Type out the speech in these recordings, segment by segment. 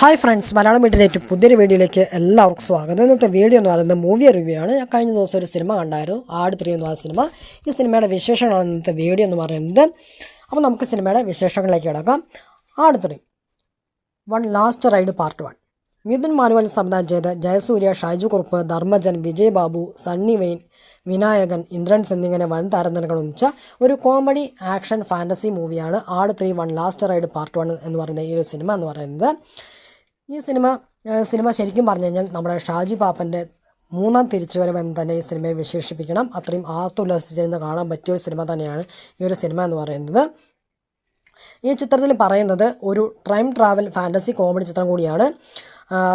Hi friends, Malayalam വീട്ടിലേക്ക് പുതിയൊരു വീഡിയോയിലേക്ക് എല്ലാവർക്കും സ്വാഗതം. ഇന്നത്തെ വീഡിയോ എന്ന് പറയുന്നത് മൂവി റിവ്യൂ ആണ്. ഞാൻ കഴിഞ്ഞ ദിവസം ഒരു സിനിമ കണ്ടായിരുന്നു, ആട് 3 എന്ന് പറയുന്ന സിനിമ. ഈ സിനിമയുടെ വിശേഷങ്ങളാണ് ഇന്നത്തെ വീഡിയോ എന്ന് പറയുന്നത്. അപ്പോൾ നമുക്ക് സിനിമയുടെ വിശേഷങ്ങളിലേക്ക് കിടക്കാം. Aadu 3 one last ride part 1. Mithun Manuel സംവിധാനം ചെയ്ത ജയസൂര്യ, ഷൈജു കുറുപ്പ്, ധർമ്മജൻ, വിജയ് ബാബു, സണ്ണി വെയിൻ, വിനായകൻ, ഇന്ദ്രൻസ് എന്നിങ്ങനെ വൻ താരനിരകൾ ഒന്നിച്ച ഒരു കോമഡി ആക്ഷൻ ഫാൻറ്റസി മൂവിയാണ് ആട് 3 വൺ ലാസ്റ്റ് റൈഡ് പാർട്ട് 1 എന്ന് പറയുന്ന ഈ ഒരു സിനിമ എന്ന് പറയുന്നത്. ഈ സിനിമ ശരിക്കും പറഞ്ഞു കഴിഞ്ഞാൽ നമ്മുടെ ഷാജി പാപ്പൻ്റെ മൂന്നാം തിരിച്ചുവരവെന്ന് തന്നെ ഈ സിനിമയെ വിശേഷിപ്പിക്കണം. അത്രയും ആർത്തുല്ലസിച്ചിരുന്ന് കാണാൻ പറ്റിയ ഒരു സിനിമ തന്നെയാണ് ഈ ഒരു സിനിമ എന്ന് പറയുന്നത്. ഈ ചിത്രത്തിൽ പറയുന്നത് ഒരു ടൈം ട്രാവൽ ഫാൻറ്റസി കോമഡി ചിത്രം കൂടിയാണ്.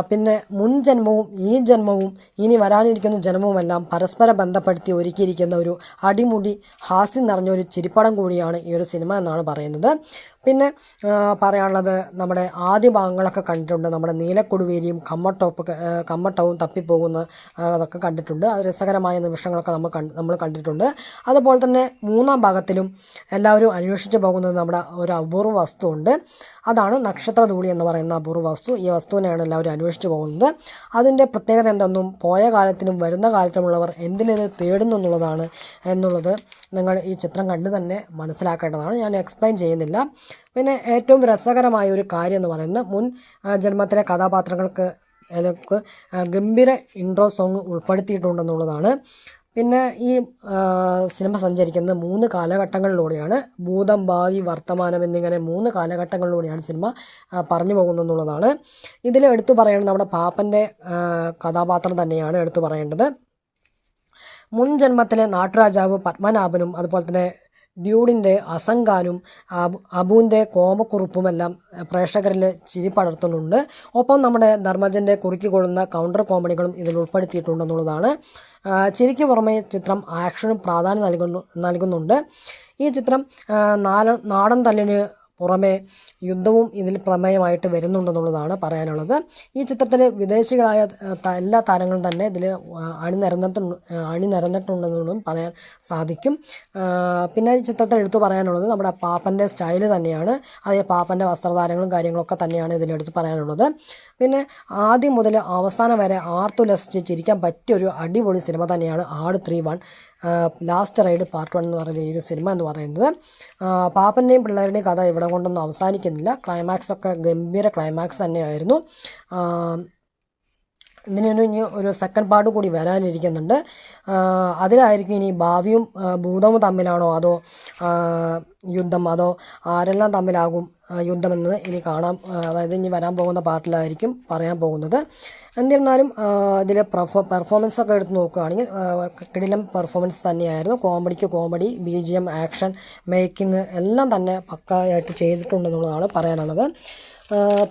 പിന്നെ മുൻ ജന്മവും ഈ ജന്മവും ഇനി വരാനിരിക്കുന്ന ജന്മവുമെല്ലാം പരസ്പരം ബന്ധപ്പെടുത്തി ഒരുക്കിയിരിക്കുന്ന ഒരു അടിമുടി ഹാസ്യം നിറഞ്ഞൊരു ചിരിപ്പടം കൂടിയാണ് ഈ ഒരു സിനിമ എന്നാണ് പറയുന്നത്. പറയാനുള്ളത്, നമ്മുടെ ആദ്യ ഭാഗങ്ങളൊക്കെ കണ്ടിട്ടുണ്ട്. നമ്മുടെ നീലക്കൊടുവേലിയും കമ്മട്ടവും തപ്പിപ്പോകുന്ന അതൊക്കെ കണ്ടിട്ടുണ്ട്. അത് രസകരമായ നിമിഷങ്ങളൊക്കെ നമ്മൾ കണ്ടിട്ടുണ്ട്. അതുപോലെ തന്നെ മൂന്നാം ഭാഗത്തിലും എല്ലാവരും അന്വേഷിച്ച് പോകുന്നത് നമ്മുടെ ഒരു അപൂർവ വസ്തുവുണ്ട്. അതാണ് നക്ഷത്രധൂളി എന്ന് പറയുന്ന അപൂർവ വസ്തു. ഈ വസ്തുവിനെയാണ് എല്ലാവരും അന്വേഷിച്ച് പോകുന്നത്. അതിൻ്റെ പ്രത്യേകത എന്തെന്നും പോയ കാലത്തിനും വരുന്ന കാലത്തിനുമുള്ളവർ എന്തിനത് തേടുന്നു എന്നുള്ളത് നിങ്ങൾ ഈ ചിത്രം കണ്ട് തന്നെ മനസ്സിലാക്കേണ്ടതാണ്. ഞാൻ എക്സ്പ്ലെയിൻ ചെയ്യുന്നില്ല. പിന്നെ ഏറ്റവും രസകരമായ ഒരു കാര്യം എന്ന് പറയുന്നത് മുൻ ജന്മത്തിലെ കഥാപാത്രങ്ങൾക്ക് ഗംഭീര ഇൻട്രോ സോങ് ഉൾപ്പെടുത്തിയിട്ടുണ്ടെന്നുള്ളതാണ്. പിന്നെ ഈ സിനിമ സഞ്ചരിക്കുന്നത് 3 കാലഘട്ടങ്ങളിലൂടെയാണ്. ഭൂതം, ഭാവി, വർത്തമാനം എന്നിങ്ങനെ 3 കാലഘട്ടങ്ങളിലൂടെയാണ് സിനിമ പറഞ്ഞു പോകുന്നതെന്നുള്ളതാണ്. ഇതിൽ എടുത്തു പറയേണ്ടത് നമ്മുടെ പാപ്പൻ്റെ കഥാപാത്രം തന്നെയാണ് എടുത്തു പറയേണ്ടത്. മുൻ ജന്മത്തിലെ നാട്ടുരാജാവ് പത്മനാഭനും അതുപോലെ തന്നെ ഡ്യൂഡിൻ്റെ അസംഖാനും അബുവിൻ്റെ കോപക്കുറുപ്പുമെല്ലാം പ്രേക്ഷകരിൽ ചിരി പടർത്തുന്നുണ്ട്. ഒപ്പം നമ്മുടെ ധർമ്മജൻ്റെ കുറുക്കിക്കൊള്ളുന്ന കൗണ്ടർ കോമഡികളും ഇതിൽ ഉൾപ്പെടുത്തിയിട്ടുണ്ടെന്നുള്ളതാണ്. ചിരിക്ക് പുറമെ ചിത്രം ആക്ഷനും പ്രാധാന്യം നൽകുന്നുണ്ട്. ഈ ചിത്രം നാടൻ തല്ലിന് പുറമെ യുദ്ധവും ഇതിൽ പ്രമേയമായിട്ട് വരുന്നുണ്ടെന്നുള്ളതാണ് പറയാനുള്ളത്. ഈ ചിത്രത്തിൽ വിദേശികളായ എല്ലാ താരങ്ങളും തന്നെ ഇതിൽ അണിനിരന്നിട്ടുണ്ടെന്നുള്ളതും പറയാൻ സാധിക്കും. പിന്നെ ഈ ചിത്രത്തിൽ എടുത്തു പറയാനുള്ളത് നമ്മുടെ പാപ്പൻ്റെ സ്റ്റൈല് തന്നെയാണ്. അതേ പാപ്പൻ്റെ വസ്ത്രധാരങ്ങളും കാര്യങ്ങളൊക്കെ തന്നെയാണ് ഇതിലെടുത്ത് പറയാനുള്ളത്. പിന്നെ ആദ്യം മുതൽ അവസാനം വരെ ആർത്തുല്ലസിച്ച് ചിരിക്കാൻ പറ്റിയൊരു അടിപൊളി സിനിമ തന്നെയാണ് ആട് 3 വൺ ലാസ്റ്റ് റൈഡ് പാർട്ട് 1 എന്ന് പറയുന്ന ഈ ഒരു സിനിമ എന്ന് പറയുന്നത്. പാപ്പൻ്റെയും പിള്ളേരുടെയും കഥ ഇവിടെ കൊണ്ടൊന്നും അവസാനിക്കുന്നില്ല. ക്ലൈമാക്സൊക്കെ ഗംഭീര ക്ലൈമാക്സ് തന്നെയായിരുന്നു. ഇനി ഒരു സെക്കൻഡ് പാർട്ട് കൂടി വരാനിരിക്കുന്നുണ്ട്. അതിലായിരിക്കും ഇനി ഭാവിയും ഭൂതവും തമ്മിലാണോ അതോ യുദ്ധം, അതോ ആരെല്ലാം തമ്മിലാകും യുദ്ധമെന്ന് ഇനി കാണാം. അതായത് ഇനി വരാൻ പോകുന്ന പാർട്ടിലായിരിക്കും പറയാൻ പോകുന്നത്. എന്നിരുന്നാലും ഇതിൽ പെർഫോമൻസൊക്കെ എടുത്ത് നോക്കുകയാണെങ്കിൽ കിടിലം പെർഫോമൻസ് തന്നെയായിരുന്നു. കോമഡിക്ക് കോമഡി, BGM, ആക്ഷൻ, മേക്കിംഗ് എല്ലാം തന്നെ പക്കായായിട്ട് ചെയ്തിട്ടുണ്ടെന്നുള്ളതാണ് പറയാനുള്ളത്.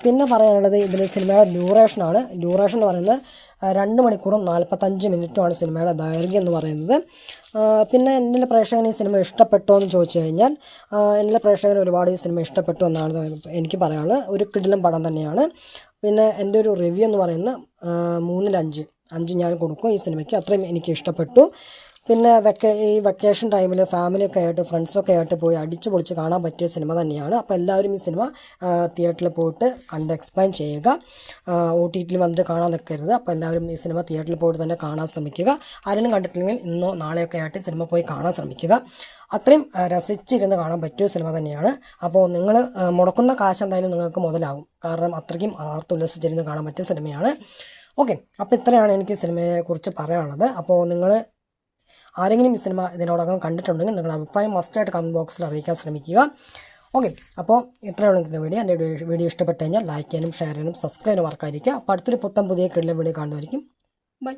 പിന്നെ പറയാനുള്ളത് ഇതിൽ സിനിമയുടെ ഡ്യൂറേഷനാണ്. ഡ്യൂറേഷൻ എന്ന് പറയുന്നത് 2 മണിക്കൂറും 45 മിനിറ്റുമാണ് സിനിമയുടെ ദൈർഘ്യം എന്ന് പറയുന്നത്. പിന്നെ എൻ്റെ പ്രേക്ഷകന് ഈ സിനിമ ഇഷ്ടപ്പെട്ടോ എന്ന് ചോദിച്ചു കഴിഞ്ഞാൽ എൻ്റെ പ്രേക്ഷകന് ഒരുപാട് ഈ സിനിമ ഇഷ്ടപ്പെട്ടു എന്നാണ് എനിക്ക് പറയാനുള്ളത്. ഒരു കിടിലം പടം തന്നെയാണ്. പിന്നെ എൻ്റെ ഒരു റിവ്യൂ എന്ന് പറയുന്നത് 3-ൽ 5 ഞാൻ കൊടുക്കും ഈ സിനിമയ്ക്ക്. അത്രയും എനിക്ക് ഇഷ്ടപ്പെട്ടു. പിന്നെ ഈ വെക്കേഷൻ ടൈമിൽ ഫാമിലിയൊക്കെ ആയിട്ട് ഫ്രണ്ട്സൊക്കെ ആയിട്ട് പോയി അടിച്ചു പൊളിച്ച് കാണാൻ പറ്റിയ സിനിമ തന്നെയാണ്. അപ്പോൾ എല്ലാവരും ഈ സിനിമ തിയേറ്ററിൽ പോയിട്ട് കണ്ട് എക്സ്പ്ലെയിൻ ചെയ്യുക. OTTയിൽ വന്നിട്ട് കാണാൻ നിൽക്കരുത്. അപ്പോൾ എല്ലാവരും ഈ സിനിമ തിയേറ്ററിൽ പോയിട്ട് തന്നെ കാണാൻ ശ്രമിക്കുക. ആരെങ്കിലും കണ്ടിട്ടില്ലെങ്കിൽ ഇന്നോ നാളെയൊക്കെ ആയിട്ട് സിനിമ പോയി കാണാൻ ശ്രമിക്കുക. അത്രയും രസിച്ചിരുന്ന് കാണാൻ പറ്റിയ സിനിമ തന്നെയാണ്. അപ്പോൾ നിങ്ങൾ മുടക്കുന്ന കാശ് എന്തായാലും നിങ്ങൾക്ക് മുതലാകും. കാരണം അത്രയ്ക്കും ആർത്തുല്ലസിച്ചിരുന്ന് കാണാൻ പറ്റിയ സിനിമയാണ്. ഓക്കെ, അപ്പോൾ ഇത്രയാണ് എനിക്ക് സിനിമയെക്കുറിച്ച് പറയാനുള്ളത്. അപ്പോൾ നിങ്ങൾ ആരെങ്കിലും ഈ സിനിമ ഇതിനോടകം കണ്ടിട്ടുണ്ടെങ്കിൽ നിങ്ങളുടെ അഭിപ്രായം മസ്റ്റായിട്ട് കമൻറ്റ് ബോക്സിൽ അറിയിക്കാൻ ശ്രമിക്കുക. ഓക്കെ, അപ്പോൾ ഇത്രയുള്ള ഇതിൻ്റെ വീഡിയോ. എൻ്റെ വീഡിയോ ഇഷ്ടപ്പെട്ട് കഴിഞ്ഞാൽ ലൈക്ക് ചെയ്യാനും ഷെയർ ചെയ്യാനും സബ്സ്ക്രൈബ് ചെയ്യാനും മറക്കാതിരിക്കുക. അപ്പോൾ അടുത്തൊരു പുതിയ കിടിലൻ വീഡിയോ കാണുന്നതായിരിക്കും. ബൈ.